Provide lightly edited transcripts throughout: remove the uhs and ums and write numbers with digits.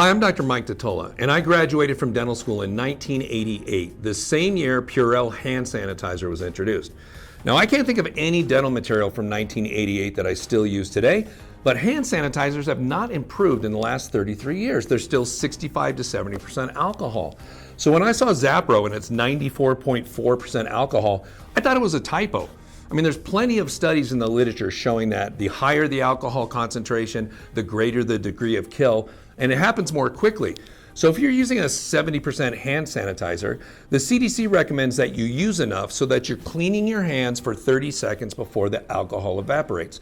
Hi, I'm Dr. Mike DiTolla, and I graduated from dental school in 1988, the same year Purell hand sanitizer was introduced. Now, I can't think of any dental material from 1988 that I still use today, but hand sanitizers have not improved in the last 33 years. They're still 65 to 70% alcohol. So when I saw ZaPro and it's 94.4% alcohol, I thought it was a typo. I mean, there's plenty of studies in the literature showing that the higher the alcohol concentration, the greater the degree of kill, and it happens more quickly. So if you're using a 70% hand sanitizer, the CDC recommends that you use enough so that you're cleaning your hands for 30 seconds before the alcohol evaporates.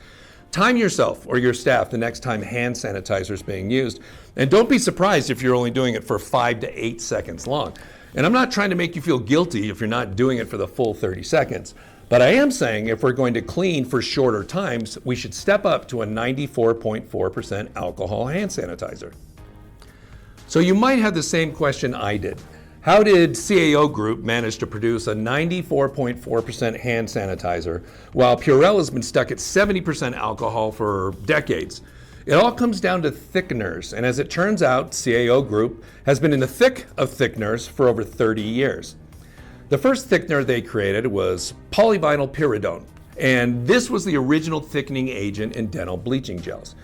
Time yourself or your staff the next time hand sanitizer is being used, and don't be surprised if you're only doing it for 5 to 8 seconds long. And I'm not trying to make you feel guilty if you're not doing it for the full 30 seconds. But I am saying if we're going to clean for shorter times, we should step up to a 94.4% alcohol hand sanitizer. So you might have the same question I did. How did CAO Group manage to produce a 94.4% hand sanitizer while Purell has been stuck at 70% alcohol for decades? It all comes down to thickeners, and as it turns out, CAO Group has been in the thick of thickeners for over 30 years. The first thickener they created was polyvinyl pyridone, and this was the original thickening agent in dental bleaching gels.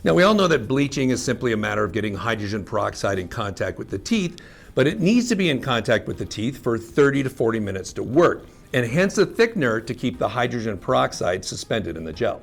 Now, we all know that bleaching is simply a matter of getting hydrogen peroxide in contact with the teeth, but it needs to be in contact with the teeth for 30 to 40 minutes to work, and hence a thickener to keep the hydrogen peroxide suspended in the gel.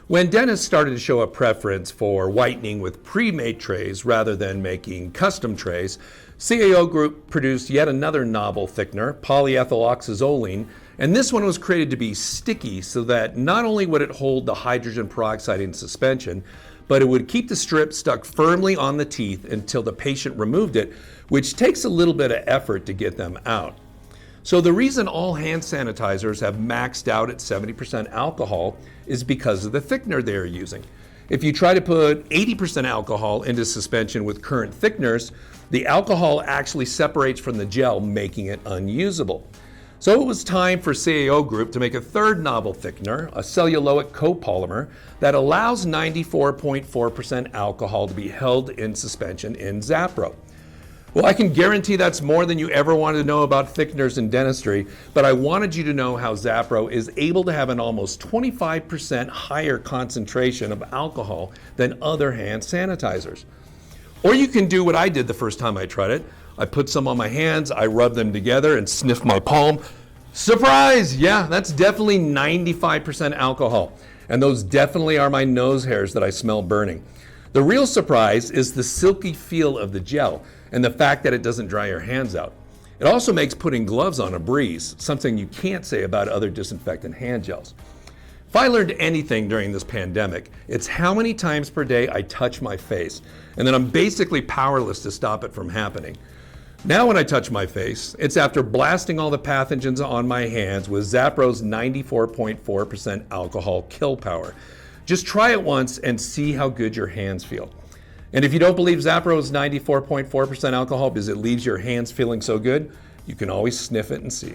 When dentists started to show a preference for whitening with pre-made trays rather than making custom trays, CAO Group produced yet another novel thickener, polyethyloxazoline, and this one was created to be sticky so that not only would it hold the hydrogen peroxide in suspension, but it would keep the strip stuck firmly on the teeth until the patient removed it, which takes a little bit of effort to get them out. So the reason all hand sanitizers have maxed out at 70% alcohol is because of the thickener they are using. If you try to put 80% alcohol into suspension with current thickeners, the alcohol actually separates from the gel, making it unusable. So it was time for CAO Group to make a third novel thickener, a celluloic copolymer, that allows 94.4% alcohol to be held in suspension in ZaPro. Well, I can guarantee that's more than you ever wanted to know about thickeners in dentistry, but I wanted you to know how ZaPro is able to have an almost 25% higher concentration of alcohol than other hand sanitizers. Or you can do what I did the first time I tried it. I put some on my hands, I rubbed them together and sniffed my palm. Surprise! Yeah, that's definitely 95% alcohol. And those definitely are my nose hairs that I smell burning. The real surprise is the silky feel of the gel and the fact that it doesn't dry your hands out. It also makes putting gloves on a breeze, something you can't say about other disinfectant hand gels. If I learned anything during this pandemic, it's how many times per day I touch my face, and then I'm basically powerless to stop it from happening. Now when I touch my face, it's after blasting all the pathogens on my hands with ZaPro's 94.4% alcohol kill power. Just try it once and see how good your hands feel. And if you don't believe ZaPro is 94.4% alcohol because it leaves your hands feeling so good, you can always sniff it and see.